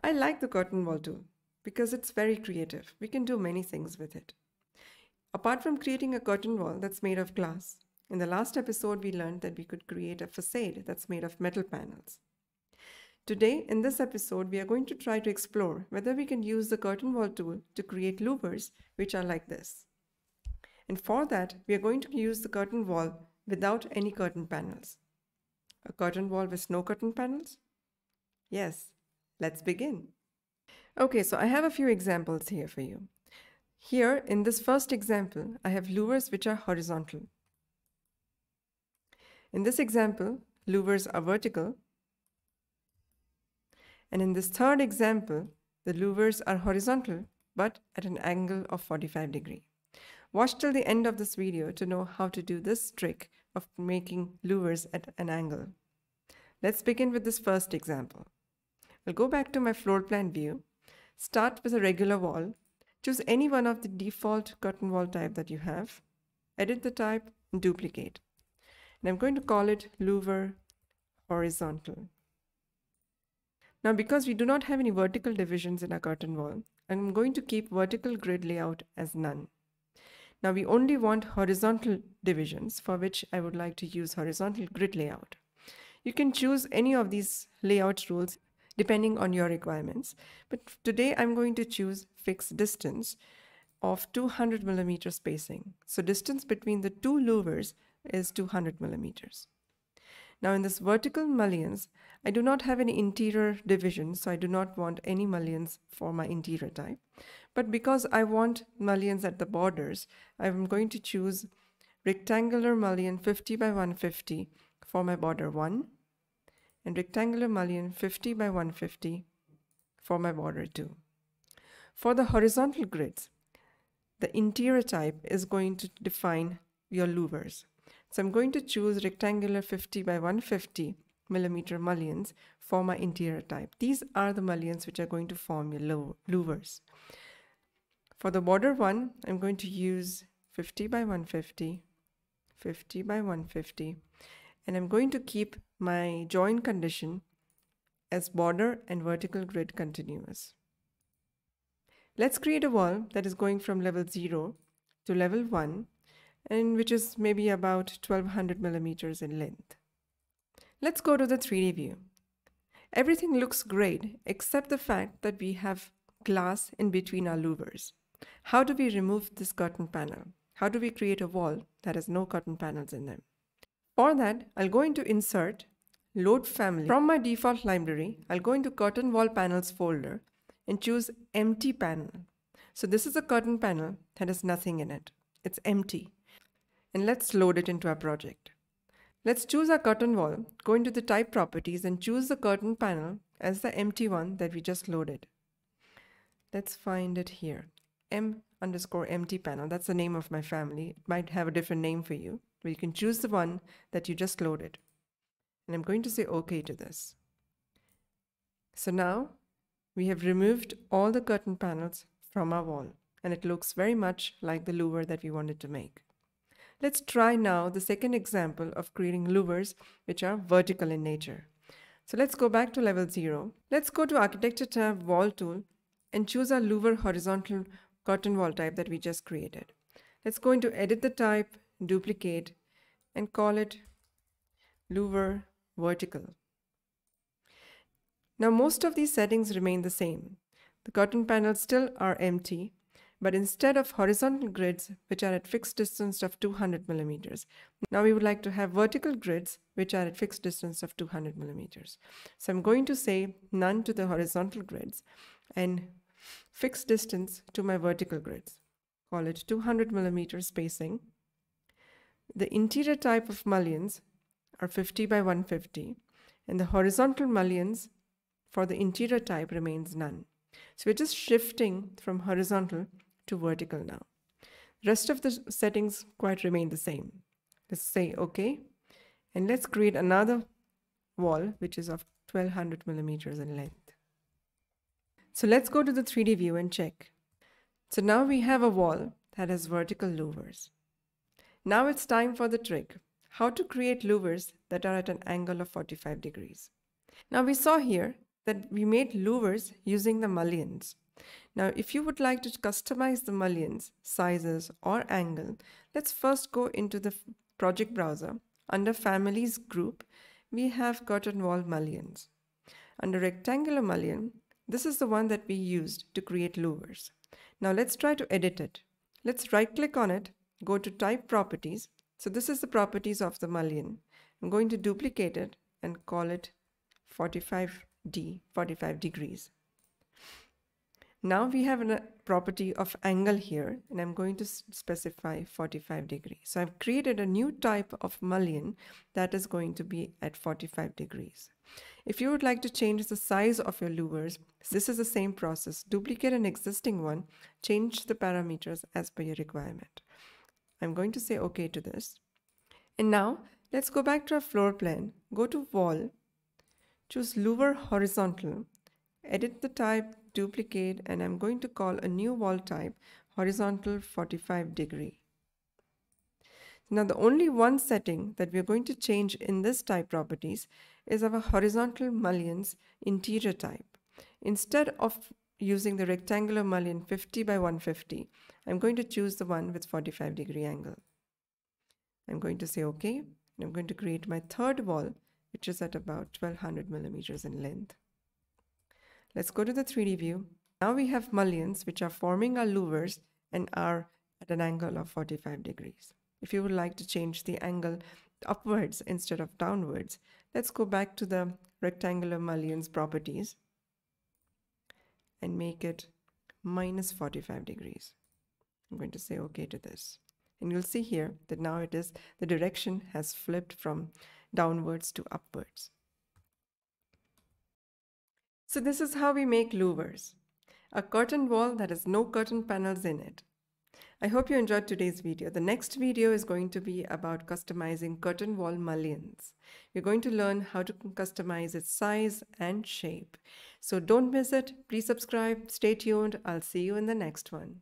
I like the curtain wall tool because it's very creative. We can do many things with it. Apart from creating a curtain wall that's made of glass, in the last episode we learned that we could create a facade that's made of metal panels. Today, in this episode, we are going to try to explore whether we can use the curtain wall tool to create louvers which are like this. And for that, we are going to use the curtain wall without any curtain panels. A curtain wall with no curtain panels? Yes, let's begin. Okay, so I have a few examples here for you. Here, in this first example, I have louvers which are horizontal. In this example, louvers are vertical. And in this third example, the louvers are horizontal, but at an angle of 45 degrees. Watch till the end of this video to know how to do this trick of making louvers at an angle. Let's begin with this first example. I'll go back to my floor plan view, start with a regular wall, choose any one of the default curtain wall type that you have, edit the type, and duplicate. And I'm going to call it louver horizontal. Now, because we do not have any vertical divisions in our curtain wall, I'm going to keep vertical grid layout as none. Now, we only want horizontal divisions, for which I would like to use horizontal grid layout. You can choose any of these layout rules depending on your requirements, but today I'm going to choose fixed distance of 200 millimeter spacing. So distance between the two louvers is 200 millimeters. Now in this vertical mullions, I do not have any interior division, so I do not want any mullions for my interior type. But because I want mullions at the borders, I'm going to choose rectangular mullion 50 by 150 for my border 1 and rectangular mullion 50 by 150 for my border 2. For the horizontal grids, the interior type is going to define your louvers. So I'm going to choose rectangular 50 by 150 millimeter mullions for my interior type. These are the mullions which are going to form your louvers. For the border 1, I'm going to use 50 by 150, 50 by 150, and I'm going to keep my join condition as border and vertical grid continuous. Let's create a wall that is going from level 0 to level 1, and which is maybe about 1200 millimeters in length. Let's go to the 3D view. Everything looks great except the fact that we have glass in between our louvers. How do we remove this curtain panel? How do we create a wall that has no curtain panels in them? For that, I'll go into Insert, Load Family. From my default library, I'll go into Curtain Wall Panels folder and choose Empty Panel. So this is a curtain panel that has nothing in it. It's empty. And let's load it into our project. Let's choose our curtain wall, go into the type properties and choose the curtain panel as the empty one that we just loaded. Let's find it here. M_empty panel. That's the name of my family. It might have a different name for you, but you can choose the one that you just loaded. And I'm going to say OK to this. So now we have removed all the curtain panels from our wall, and it looks very much like the louver that we wanted to make. Let's try now the second example of creating louvers which are vertical in nature. So let's go back to level 0. Let's go to Architecture tab, Wall tool, and choose our louver horizontal curtain wall type that we just created. Let's go into Edit the type, duplicate, and call it louver vertical. Now most of these settings remain the same. The curtain panels still are empty, but instead of horizontal grids, which are at fixed distance of 200 millimeters, now we would like to have vertical grids, which are at fixed distance of 200 millimeters. So I'm going to say none to the horizontal grids and fixed distance to my vertical grids. Call it 200 millimeter spacing. The interior type of mullions are 50 by 150, and the horizontal mullions for the interior type remains none. So we're just shifting from horizontal to vertical now. The rest of the settings quite remain the same. Let's say OK, and let's create another wall which is of 1200 millimeters in length. So let's go to the 3D view and check. So now we have a wall that has vertical louvers. Now it's time for the trick, how to create louvers that are at an angle of 45 degrees. Now we saw here that we made louvers using the mullions. Now, if you would like to customize the mullions, sizes, or angle, let's first go into the project browser. Under Families group, we have curtain wall mullions. Under Rectangular mullion, this is the one that we used to create louvers. Now let's try to edit it. Let's right-click on it, go to Type Properties. So this is the properties of the mullion. I'm going to duplicate it and call it 45D, 45 degrees. Now we have a property of angle here, and I'm going to specify 45 degrees. So I've created a new type of mullion that is going to be at 45 degrees. If you would like to change the size of your louvers, this is the same process. Duplicate an existing one, change the parameters as per your requirement. I'm going to say OK to this. And now let's go back to our floor plan, go to Wall, choose Louver Horizontal, edit the type, duplicate, and I'm going to call a new wall type Horizontal 45 degree. Now the only one setting that we're going to change in this type properties is our horizontal mullions interior type. Instead of using the rectangular mullion 50 by 150, I'm going to choose the one with 45 degree angle. I'm going to say OK, and I'm going to create my third wall, which is at about 1200 millimeters in length. Let's go to the 3D view. Now we have mullions which are forming our louvers and are at an angle of 45 degrees. If you would like to change the angle upwards instead of downwards, let's go back to the rectangular mullions properties and make it minus 45 degrees. I'm going to say OK to this. And you'll see here that now it is, the direction has flipped from downwards to upwards. So this is how we make louvers, a curtain wall that has no curtain panels in it. I hope you enjoyed today's video. The next video is going to be about customizing curtain wall mullions. You're going to learn how to customize its size and shape. So don't miss it. Please subscribe. Stay tuned. I'll see you in the next one.